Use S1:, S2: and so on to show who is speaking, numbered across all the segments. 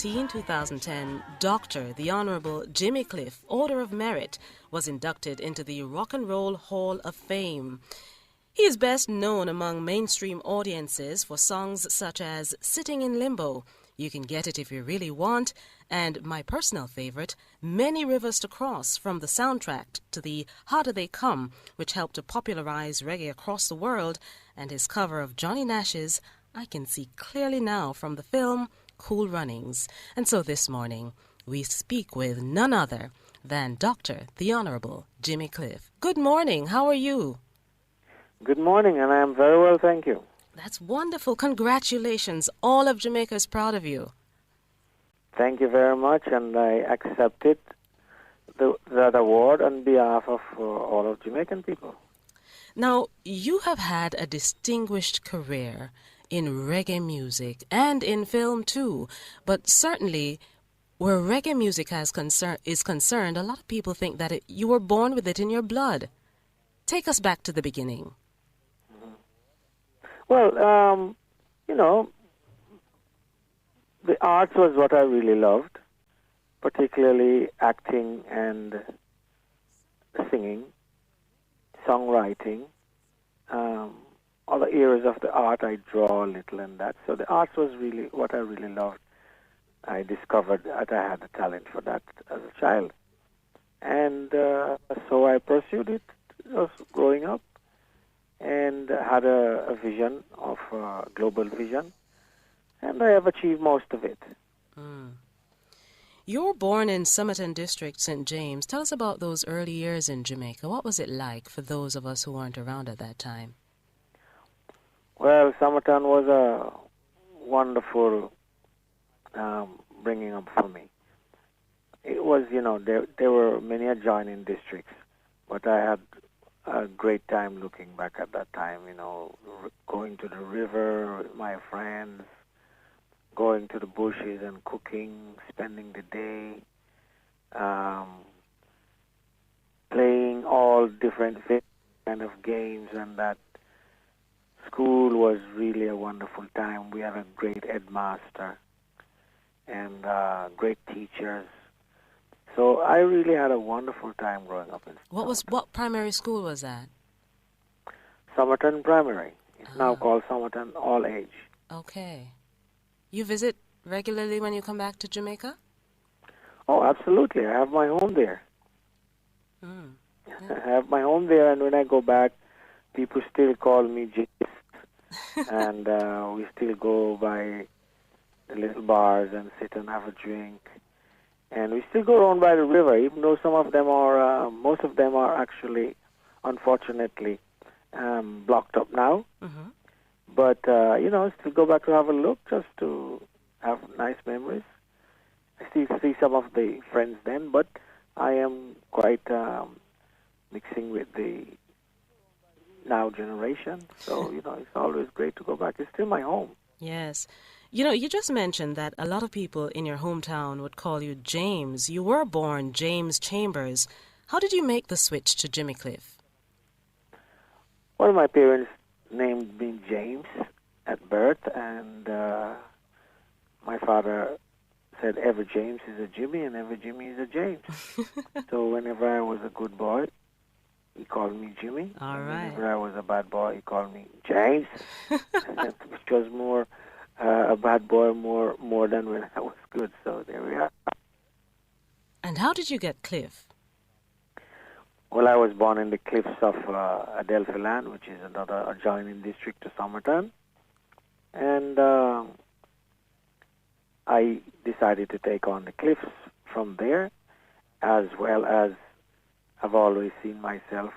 S1: 2010, Dr. the Honorable Jimmy Cliff, Order of Merit, was inducted into the Rock and Roll Hall of Fame. He is best known among mainstream audiences for songs such as Sitting in Limbo, You Can Get It If You Really Want, and my personal favorite, Many Rivers to Cross, from the soundtrack to the How Do They Come, which helped to popularize reggae across the world, and his cover of Johnny Nash's I Can See Clearly Now from the film Cool Runnings. And so this morning, we speak with none other than Dr. the Honorable Jimmy Cliff. Good morning. How are you?
S2: Good morning, and I am very well, thank you.
S1: That's wonderful. Congratulations. All of Jamaica is proud of you.
S2: Thank you very much, and I accepted that award on behalf of all of Jamaican people.
S1: Now, you have had a distinguished career in reggae music and in film too, but certainly where reggae music is concerned, a lot of people think that you were born with it in your blood. Take us back to the beginning.
S2: Well, the arts was what I really loved, particularly acting and singing, songwriting. Other areas of the art, I draw a little in that. So the arts was really what I really loved. I discovered that I had the talent for that as a child. And so I pursued it growing up and had a vision of global vision. And I have achieved most of it.
S1: Mm. You were born in Somerton District, St. James. Tell us about those early years in Jamaica. What was it like for those of us who weren't around at that time?
S2: Well, Somerton was a wonderful bringing up for me. It was, there were many adjoining districts, but I had a great time looking back at that time, going to the river with my friends, going to the bushes and cooking, spending the day, playing all different kind of games, and that school was really a wonderful time. We had a great headmaster and great teachers. So I really had a wonderful time growing up in
S1: What primary school was that?
S2: Somerton Primary. It's now called Somerton All Age.
S1: Okay. You visit regularly when you come back to Jamaica?
S2: Oh, absolutely. I have my home there.
S1: Mm.
S2: Yeah. I have my home there, and when I go back, people still call me James. And we still go by the little bars and sit and have a drink. And we still go around by the river, even though some of them are, most of them are actually, unfortunately, blocked up now.
S1: Mm-hmm.
S2: But, still go back to have a look, just to have nice memories. I still see some of the friends then, but I am quite mixing with the now generation. So, it's always great to go back. It's still my home.
S1: Yes. You just mentioned that a lot of people in your hometown would call you James. You were born James Chambers. How did you make the switch to Jimmy Cliff?
S2: Well, my parents named me James at birth, and my father said every James is a Jimmy and every Jimmy is a James. So whenever I was a good boy, he called me Jimmy.
S1: All right.
S2: Whenever I was a bad boy, he called me James, which was more a bad boy more than when I was good. So there we are.
S1: And how did you get Cliff?
S2: Well, I was born in the cliffs of Adelphi Land, which is another adjoining district to Somerton. And I decided to take on the cliffs from there, as well as I've always seen myself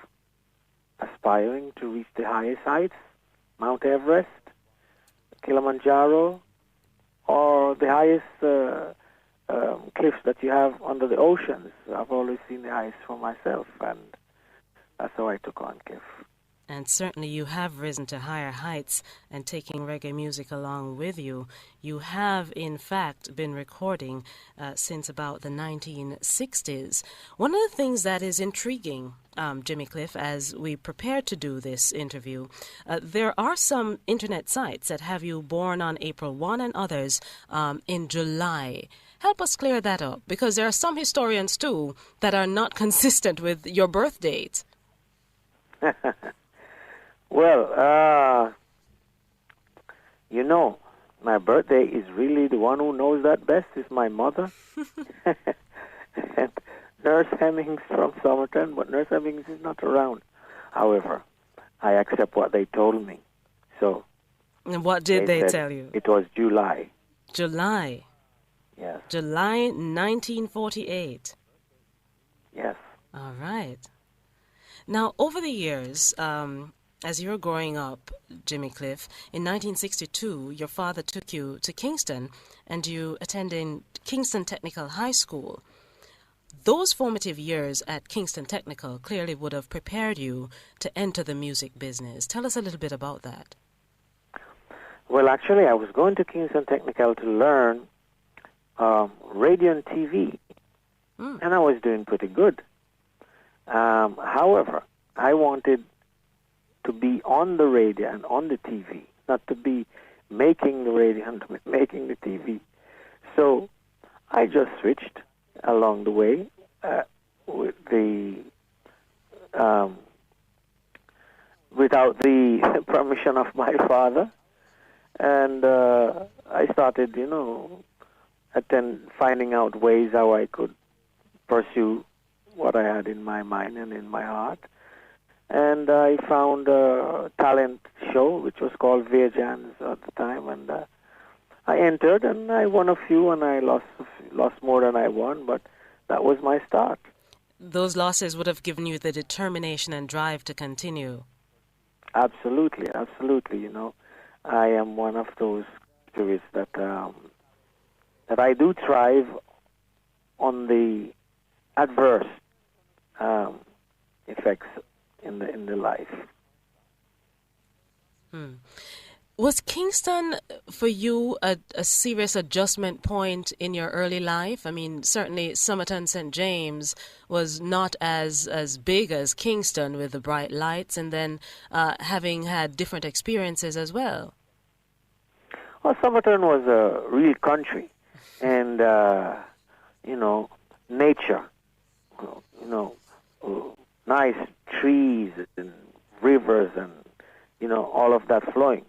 S2: aspiring to reach the highest heights, Mount Everest, Kilimanjaro, or the highest cliffs that you have under the oceans. I've always seen the highest for myself, and that's how I took on Cliff.
S1: And certainly you have risen to higher heights and taking reggae music along with you. You have, in fact, been recording since about the 1960s. One of the things that is intriguing Jimmy Cliff, as we prepare to do this interview, there are some internet sites that have you born on April 1 and others in July. Help us clear that up, because there are some historians, too, that are not consistent with your birth date.
S2: Well, you know, my birthday is really the one who knows that best is my mother. And Nurse Hemmings from Somerton, but Nurse Hemmings is not around. However, I accept what they told me. So,
S1: and what did they tell you?
S2: It was July.
S1: July.
S2: Yes.
S1: July 1948.
S2: Yes.
S1: All right. Now, over the years, as you were growing up, Jimmy Cliff, in 1962, your father took you to Kingston, and you attended Kingston Technical High School. Those formative years at Kingston Technical clearly would have prepared you to enter the music business. Tell us a little bit about that.
S2: Well, actually, I was going to Kingston Technical to learn radio and TV, and I was doing pretty good. However, I wanted to be on the radio and on the TV, not to be making the radio and making the TV. So I just switched along the way with the without the permission of my father, and I started, finding out ways how I could pursue what I had in my mind and in my heart. And I found a talent show, which was called Vejans at the time, and I entered, and I won a few, and I lost more than I won, but that was my start.
S1: Those losses would have given you the determination and drive to continue.
S2: Absolutely, absolutely. I am one of those tourists that I do thrive on the adverse effects in the life.
S1: Was Kingston for you a serious adjustment point in your early life? I mean, certainly Somerton St. James was not as big as Kingston with the bright lights, and then having had different experiences as well.
S2: Well, Somerton was a real country, and nature, nice trees and rivers and all of that flowing.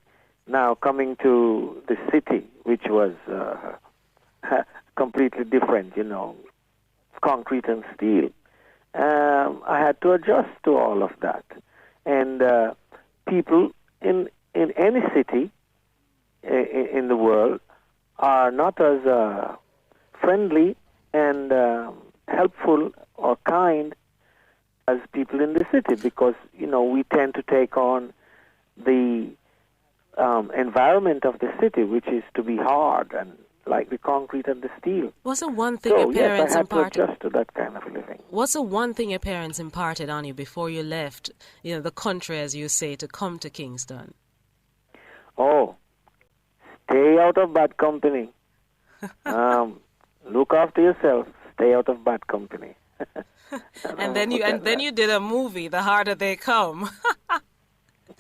S2: Now coming to the city, which was completely different, concrete and steel, I had to adjust to all of that. And people in any city in the world are not as friendly and helpful or kind as people in the city, because we tend to take on the environment of the city, which is to be hard and like the concrete and the steel.
S1: What's the one thing your parents
S2: I had
S1: imparted?
S2: to adjust to that kind of living.
S1: What's the one thing your parents imparted on you before you left, the country, as you say, to come to Kingston?
S2: Oh, stay out of bad company. Look after yourself. Stay out of bad company.
S1: and then you did a movie, The Harder They Come.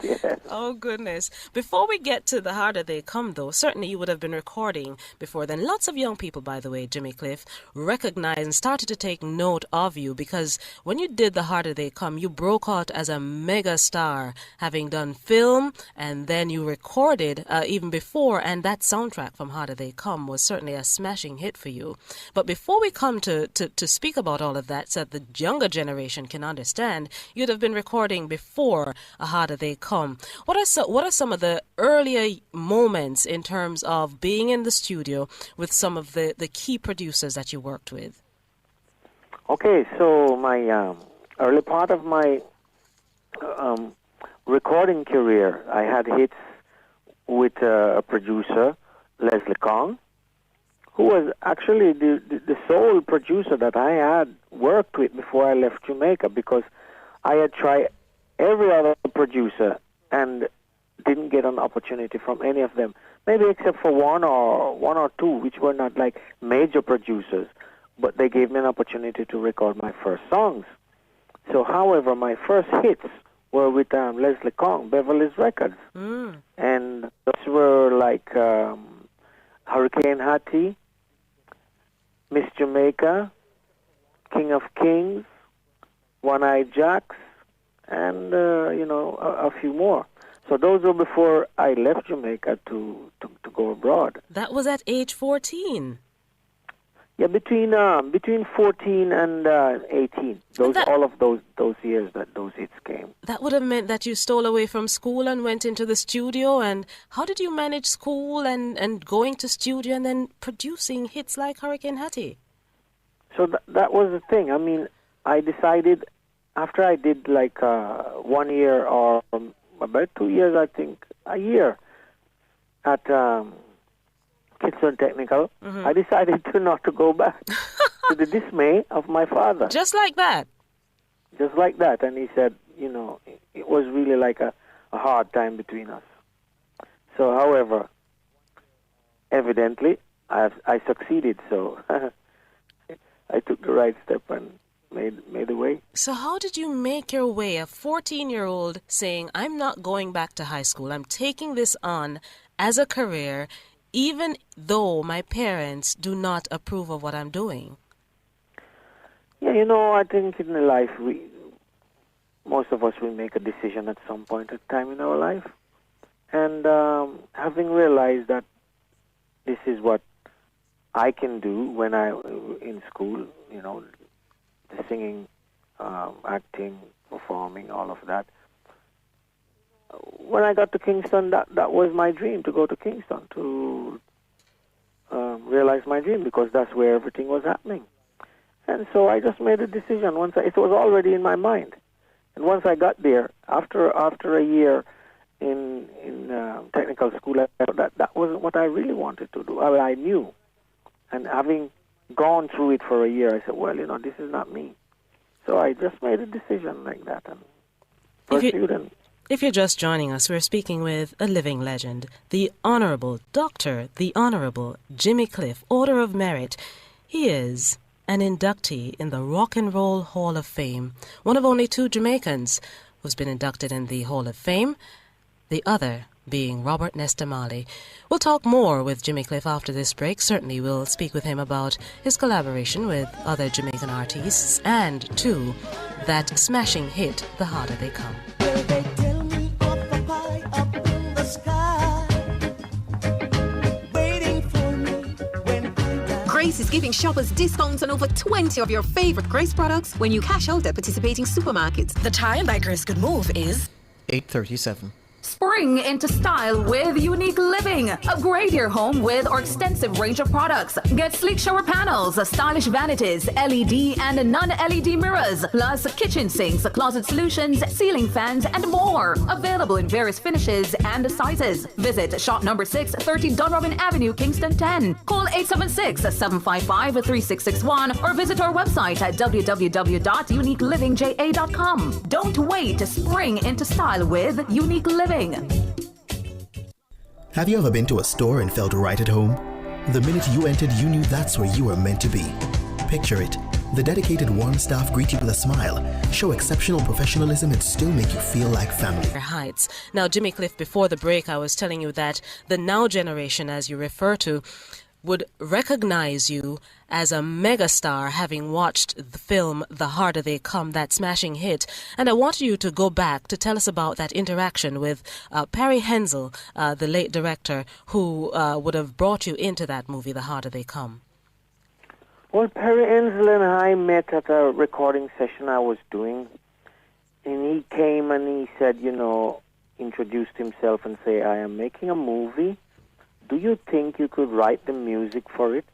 S2: Yes.
S1: Oh, goodness. Before we get to The Harder They Come, though, certainly you would have been recording before then. Lots of young people, by the way, Jimmy Cliff, recognized and started to take note of you, because when you did The Harder They Come, you broke out as a mega star, having done film, and then you recorded even before, and that soundtrack from Harder They Come was certainly a smashing hit for you. But before we come to speak about all of that, so that the younger generation can understand, you'd have been recording before A Harder They Come. What are some of the earlier moments in terms of being in the studio with some of the key producers that you worked with?
S2: Okay, so my early part of my recording career, I had hits with a producer, Leslie Kong, who was actually the sole producer that I had worked with before I left Jamaica, because I had tried every other producer and didn't get an opportunity from any of them, maybe except for one or two, which were not like major producers, but they gave me an opportunity to record my first songs. So, however, my first hits were with Leslie Kong, Beverly's Records. And those were like Hurricane Hattie, Miss Jamaica, King of Kings, One-Eyed Jacks, and, a few more. So those were before I left Jamaica to go abroad.
S1: That was at age 14.
S2: Yeah, between 14 and 18. All of those years that those hits came.
S1: That would have meant that you stole away from school and went into the studio. And how did you manage school and going to studio and then producing hits like Hurricane Hattie?
S2: So that was the thing. I mean, I decided after I did like 1 year or about 2 years, I think, a year at Kingston Technical, I decided not to go back to the dismay of my father.
S1: Just like that?
S2: Just like that. And he said, it was really like a hard time between us. So, however, evidently, I succeeded. So I took the right step and made a way.
S1: So how did you make your way, a 14-year-old saying, I'm not going back to high school, I'm taking this on as a career, even though my parents do not approve of what I'm doing?
S2: Yeah, I think in life, most of us will make a decision at some point in time in our life. And having realized that this is what I can do when in school, the singing, acting, performing, all of that. When I got to Kingston, that was my dream, to go to Kingston, to realize my dream, because that's where everything was happening. And so I just made a decision. It was already in my mind. And once I got there, after a year in technical school, that wasn't what I really wanted to do. I knew. And having gone through it for a year, I said, well, this is not me. So I just made a decision like that and pursued it.
S1: If you're just joining us, we're speaking with a living legend, the Honorable the Honorable Jimmy Cliff, Order of Merit. He is an inductee in the Rock and Roll Hall of Fame, one of only 2 Jamaicans who's been inducted in the Hall of Fame, the other being Robert Nesta Marley. We'll talk more with Jimmy Cliff after this break. Certainly we'll speak with him about his collaboration with other Jamaican artists and, too, that smashing hit, The Harder They Come.
S3: Well, they tell me of the pie up in the sky, waiting for me when I die.
S4: Grace is giving shoppers discounts on over 20 of your favorite Grace products when you cash out at participating supermarkets.
S5: The time by Grace Good Move is
S6: 8:37.
S7: Spring into style with Unique Living. Upgrade your home with our extensive range of products. Get sleek shower panels, stylish vanities, LED and non-LED mirrors, plus kitchen sinks, closet solutions, ceiling fans, and more. Available in various finishes and sizes. Visit shop number 630 Dunrobin Avenue, Kingston 10. Call 876-755-3661 or visit our website at www.uniquelivingja.com. Don't wait to spring into style with Unique Living.
S6: Have you ever been to a store and felt right at home? The minute you entered, you knew that's where you were meant to be. Picture it. The dedicated warm staff greet you with a smile, show exceptional professionalism, and still make you feel like family.
S1: Heights. Now, Jimmy Cliff, before the break, I was telling you that the now generation, as you refer to, would recognize you as a megastar, having watched the film The Harder They Come, that smashing hit. And I wanted you to go back to tell us about that interaction with Perry Hensel, the late director, who would have brought you into that movie, The Harder They Come.
S2: Well, Perry Hensel and I met at a recording session I was doing. And he came and he said, introduced himself and say, I am making a movie. Do you think you could write the music for it?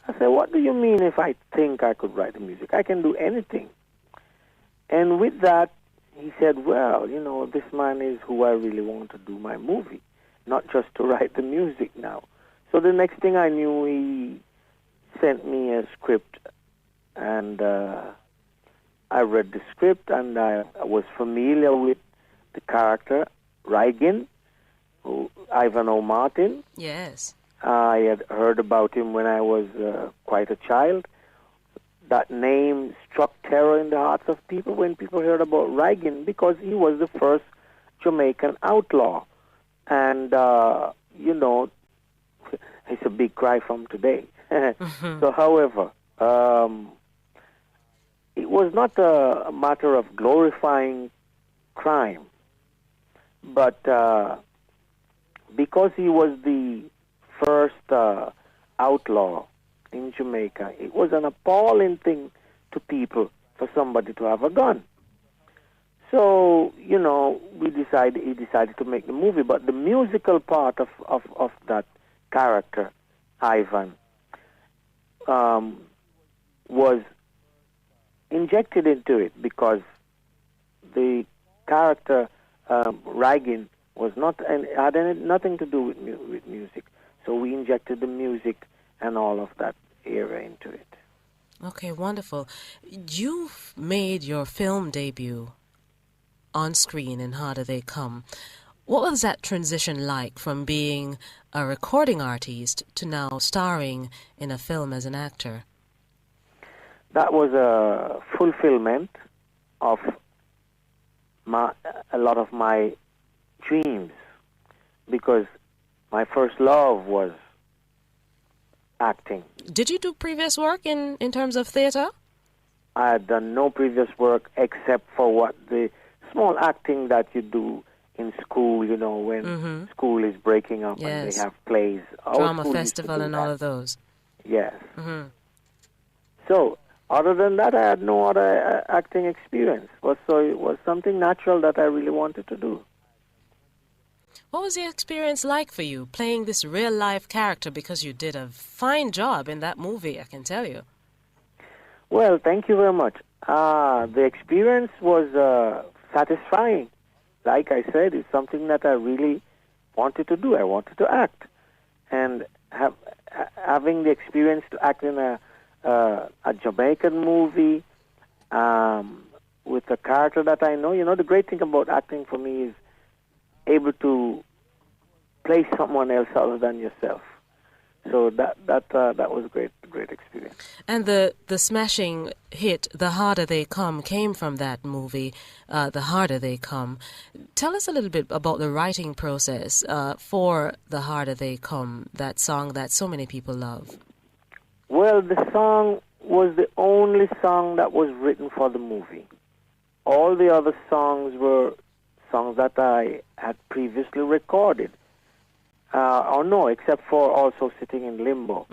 S2: I said, what do you mean if I think I could write the music? I can do anything. And with that, he said, well, this man is who I really want to do my movie, not just to write the music now. So the next thing I knew, he sent me a script, and I read the script, and I was familiar with the character, Reagan, Ivan O. Martin.
S1: Yes.
S2: I had heard about him when I was quite a child. that name struck terror in the hearts of people when people heard about Reagan, because he was the first Jamaican outlaw. And, it's a big cry from today. So, however, it was not a matter of glorifying crime, but because he was the first outlaw in Jamaica, it was an appalling thing to people for somebody to have a gun. So, he decided to make the movie, but the musical part of that character, Ivan, was injected into it because the character Reagan was had nothing to do with music. So we injected the music and all of that era into it.
S1: Okay, wonderful. You've made your film debut on screen in How Do They Come. What was that transition like from being a recording artist to now starring in a film as an actor?
S2: That was a fulfillment of a lot of my dreams, because my first love was acting.
S1: Did you do previous work in terms of theater?
S2: I had done no previous work except for the small acting that you do in school, when school is breaking up and they have plays.
S1: Drama festival and all of those.
S2: Yes. So, other than that, I had no other acting experience. So it was something natural that I really wanted to do.
S1: What was the experience like for you, playing this real-life character? Because you did a fine job in that movie, I can tell you.
S2: Well, thank you very much. The experience was satisfying. Like I said, it's something that I really wanted to do. I wanted to act. And having the experience to act in a Jamaican movie with a character that I know, the great thing about acting for me is able to play someone else other than yourself. So that was a great experience.
S1: And the smashing hit, The Harder They Come, came from that movie, The Harder They Come. Tell us a little bit about the writing process for The Harder They Come, that song that so many people love.
S2: Well, the song was the only song that was written for the movie. All the other songs were songs that I had previously recorded. Except for also Sitting in Limbo.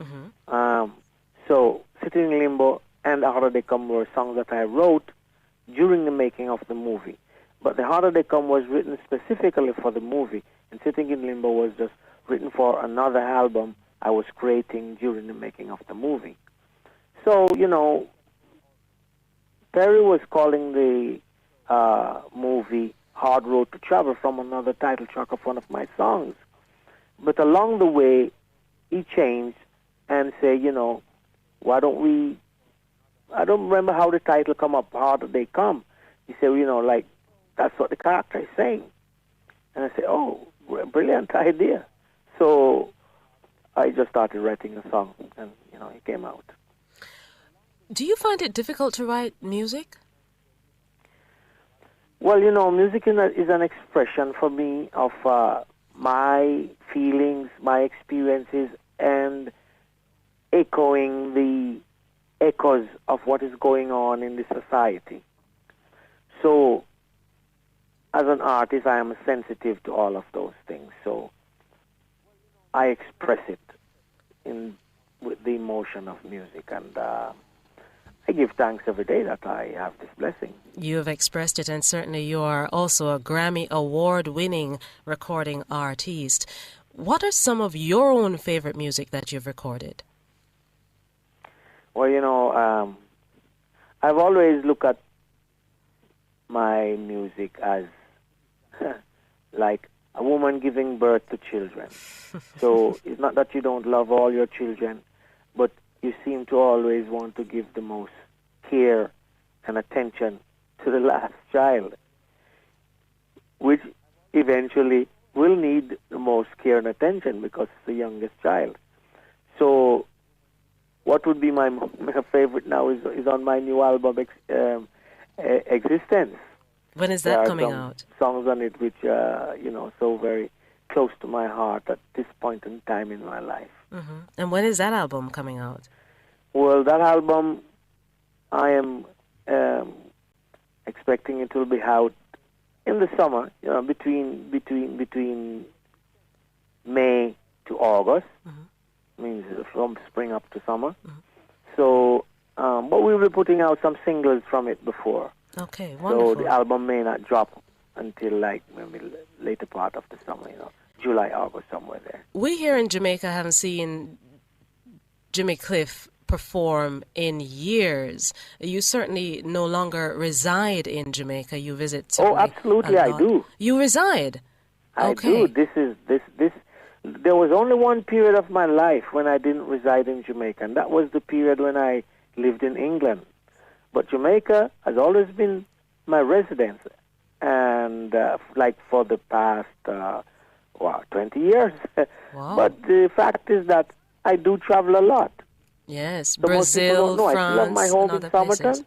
S2: So Sitting in Limbo and The Harder They Come were songs that I wrote during the making of the movie. But The Harder They Come was written specifically for the movie, and Sitting in Limbo was just written for another album I was creating during the making of the movie. So, Perry was calling the movie Hard Road to Travel from another title track of one of my songs. But along the way, he changed and said, why don't we... I don't remember how the title come up, How Do They Come? He said, that's what the character is saying. And I said, oh, brilliant idea. So I just started writing a song, and, it came out.
S1: Do you find it difficult to write music?
S2: Well, music is an expression for me of my feelings, my experiences, and echoing the echoes of what is going on in the society. So, as an artist, I am sensitive to all of those things. So, I express it with the emotion of music, and I give thanks every day that I have this blessing.
S1: You have expressed it, and certainly you are also a Grammy Award-winning recording artist. What are some of your own favorite music that you've recorded?
S2: Well, I've always looked at my music as like a woman giving birth to children. So it's not that you don't love all your children, but you seem to always want to give the most care and attention to the last child, which eventually will need the most care and attention because it's the youngest child. So what would be my favorite now is on my new album, Existence.
S1: When is
S2: There
S1: that
S2: are
S1: coming
S2: some
S1: out?
S2: songs on it which so very close to my heart at this point in time in my life.
S1: Hmm. And when is that album coming out?
S2: Well, that album, I am expecting it will be out in the summer, between May to August, means from spring up to summer. So, but we'll be putting out some singles from it before.
S1: Okay, wonderful.
S2: So the album may not drop until like maybe later part of the summer, July, August, somewhere there.
S1: We here in Jamaica haven't seen Jimmy Cliff perform in years. You certainly no longer reside in Jamaica. You visit.
S2: Oh, absolutely, I do.
S1: You reside.
S2: I do. This. There was only one period of my life when I didn't reside in Jamaica, and that was the period when I lived in England. But Jamaica has always been my residence, and like for the past 20 years.
S1: Wow.
S2: But the fact is that I do travel a lot.
S1: Yes,
S2: So most people
S1: Brazil,
S2: don't know.
S1: France,
S2: I still have my home
S1: and
S2: in
S1: other
S2: Somerton,
S1: places.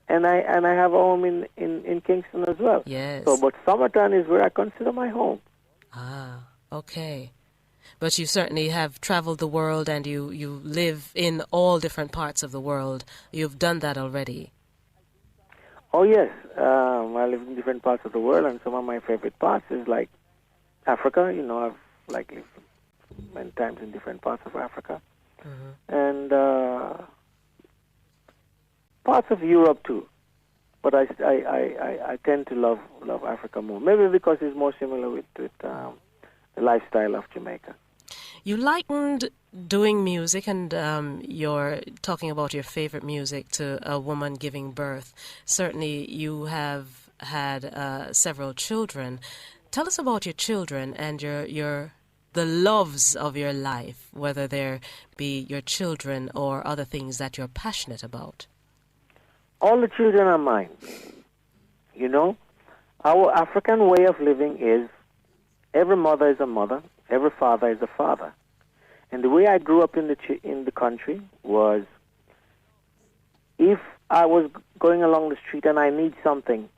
S2: and I have a home in Kingston as well.
S1: Yes.
S2: So, but Somerton is where I consider my home.
S1: Ah, okay. But you certainly have traveled the world, and you live in all different parts of the world. You've done that already.
S2: Oh yes, I live in different parts of the world, and some of my favorite parts is like Africa. I've like lived many times in different parts of Africa, and parts of Europe too. But I tend to love Africa more, maybe because it's more similar with the lifestyle of Jamaica.
S1: You likened doing music and you're talking about your favorite music to a woman giving birth. Certainly you have had several children. Tell us about your children and the loves of your life, whether there be your children or other things that you're passionate about.
S2: All the children are mine. Our African way of living is every mother is a mother, every father is a father. And the way I grew up in the country was, if I was going along the street and I need something,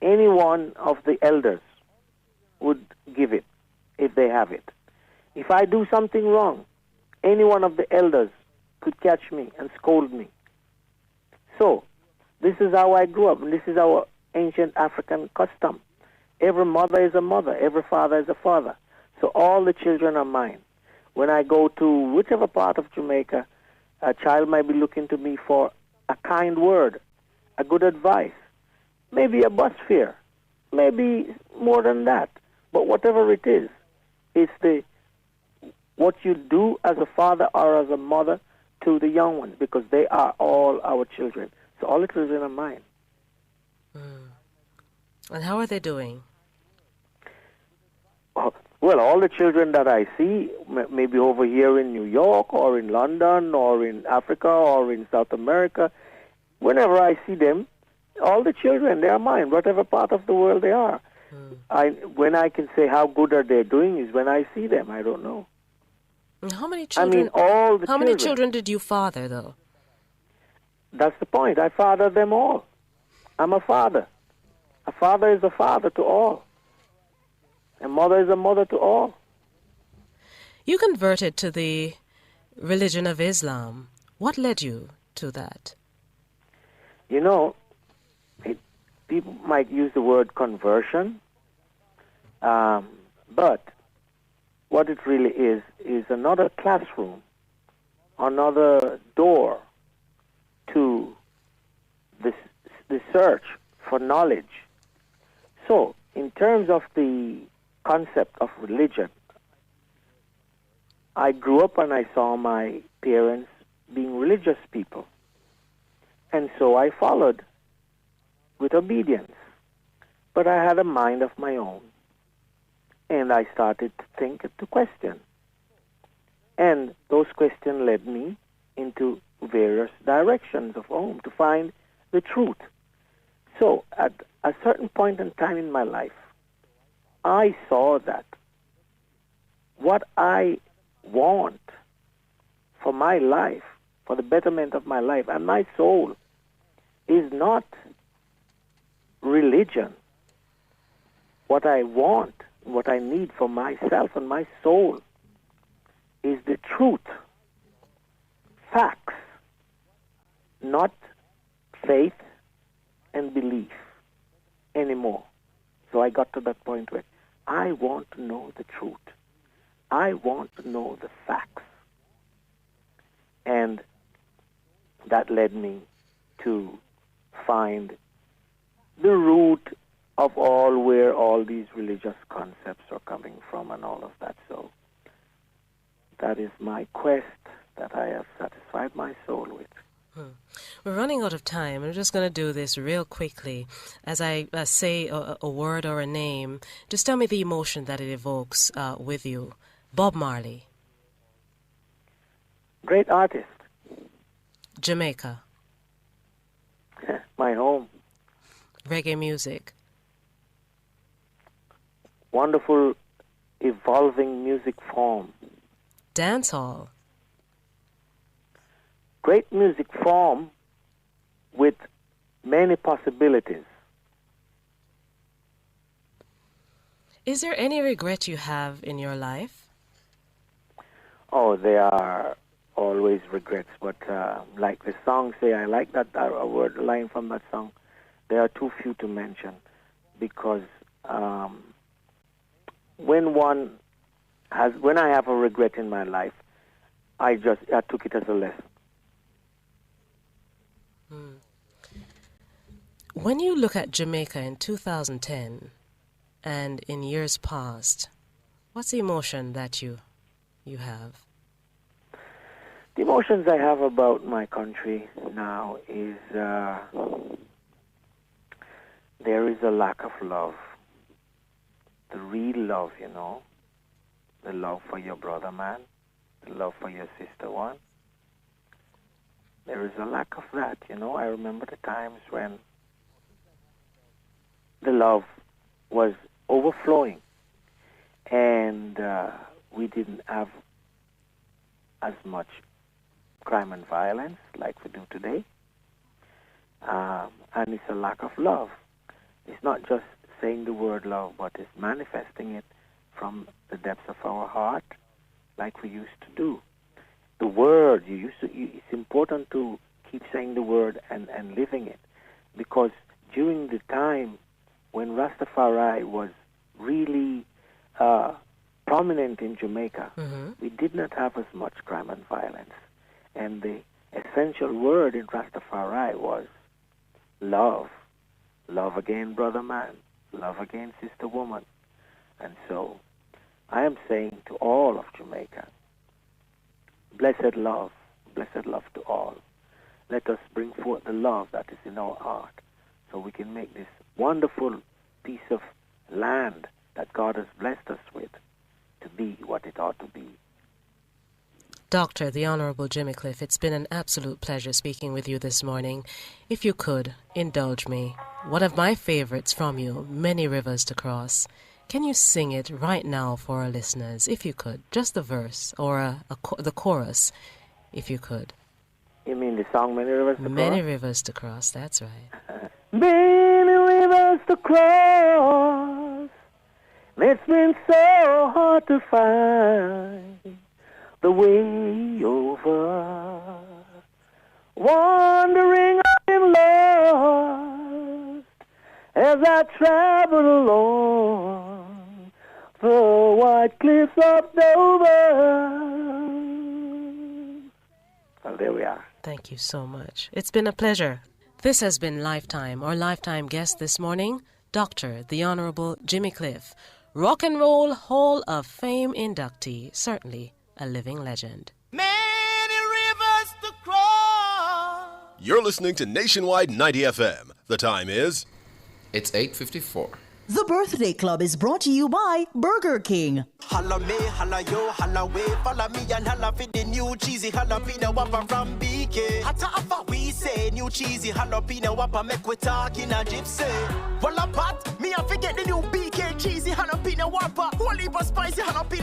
S2: any one of the elders would give it if they have it. If I do something wrong, any one of the elders could catch me and scold me. So, this is how I grew up, and this is our ancient African custom. Every mother is a mother, every father is a father. So all the children are mine. When I go to whichever part of Jamaica, a child might be looking to me for a kind word, a good advice, maybe a bus fare, maybe more than that. But whatever it is, it's what you do as a father or as a mother to the young ones, because they are all our children. So all the children are mine.
S1: And how are they doing?
S2: Well, all the children that I see, maybe over here in New York or in London or in Africa or in South America, whenever I see them, all the children, they are mine, whatever part of the world they are. When I can say how good are they doing is when I see them. I don't know.
S1: And how many children?
S2: I mean, all the
S1: How
S2: children.
S1: many children did you father, though?
S2: That's the point. I father them all. I'm a father. A father is a father to all. A mother is a mother to all.
S1: You converted to the religion of Islam. What led you to that?
S2: People might use the word conversion, but what it really is another classroom, another door to the search for knowledge. So, in terms of the concept of religion, I grew up and I saw my parents being religious people. And so I followed with obedience. But I had a mind of my own. And I started to think, to question. And those questions led me into various directions of home to find the truth. So at a certain point in time in my life, I saw that what I want for my life for the betterment of my life. And my soul is not religion. What I want, what I need for myself and my soul is the truth, facts, not faith and belief anymore. So I got to that point where I want to know the truth. I want to know the facts. And that led me to find the root of all where all these religious concepts are coming from and all of that. So that is my quest that I have satisfied my soul with.
S1: We're running out of time. I'm just going to do this real quickly. As I say a word or a name, just tell me the emotion that it evokes with you. Bob Marley.
S2: Great artist.
S1: Jamaica.
S2: My home.
S1: Reggae music.
S2: Wonderful, evolving music form.
S1: Dancehall.
S2: Great music form with many possibilities.
S1: Is there any regret you have in your life?
S2: Oh, there are always regrets, but like the song say, I like that a word line from that song. There are too few to mention because when I have a regret in my life, I took it as a lesson.
S1: When you look at Jamaica in 2010 and in years past, what's the emotion that you have?
S2: The emotions I have about my country now is there is a lack of love. The real love, the love for your brother man, the love for your sister one. There is a lack of that, I remember the times when the love was overflowing and we didn't have as much crime and violence like we do today. And it's a lack of love. It's not just saying the word love, but it's manifesting it from the depths of our heart like we used to do. The word, it's important to keep saying the word and living it, because during the time when Rastafari was really prominent in Jamaica, we did not have as much crime and violence. And the essential word in Rastafari was love. Love again, brother man. Love again, sister woman. And so I am saying to all of Jamaica, blessed love to all. Let us bring forth the love that is in our heart so we can make this wonderful piece of land that God has blessed us with to be what it ought to be.
S1: Dr. the Honorable Jimmy Cliff, it's been an absolute pleasure speaking with you this morning. If you could, indulge me. One of my favorites from you, Many Rivers to Cross. Can you sing it right now for our listeners, if you could? Just the verse or the chorus, if you could.
S2: You mean the song Many Rivers to Cross?
S1: Many Rivers to Cross, that's right.
S2: Many rivers to cross. It's been so hard to find the way over. Wandering I'm lost as I travel along the white cliffs of Dover. Well, there we are.
S1: Thank you so much. It's been a pleasure. This has been Lifetime. Our Lifetime guest this morning, Dr. the Honorable Jimmy Cliff, Rock and Roll Hall of Fame inductee, certainly a living legend.
S3: Many rivers to cross.
S8: You're listening to Nationwide 90 FM. The time is...
S9: It's 8:54.
S10: The Birthday Club is brought to you by Burger King.
S3: Holla me, holla yo, holla way. Follow me and holla for the new cheesy jalapeno whopper from BK. Hata apa we say new cheesy jalapeno whopper make we talk in a gypsy. Well, a pot, me I forget the new BK cheesy jalapeno whopper. Whole heap of spicy jalapeno.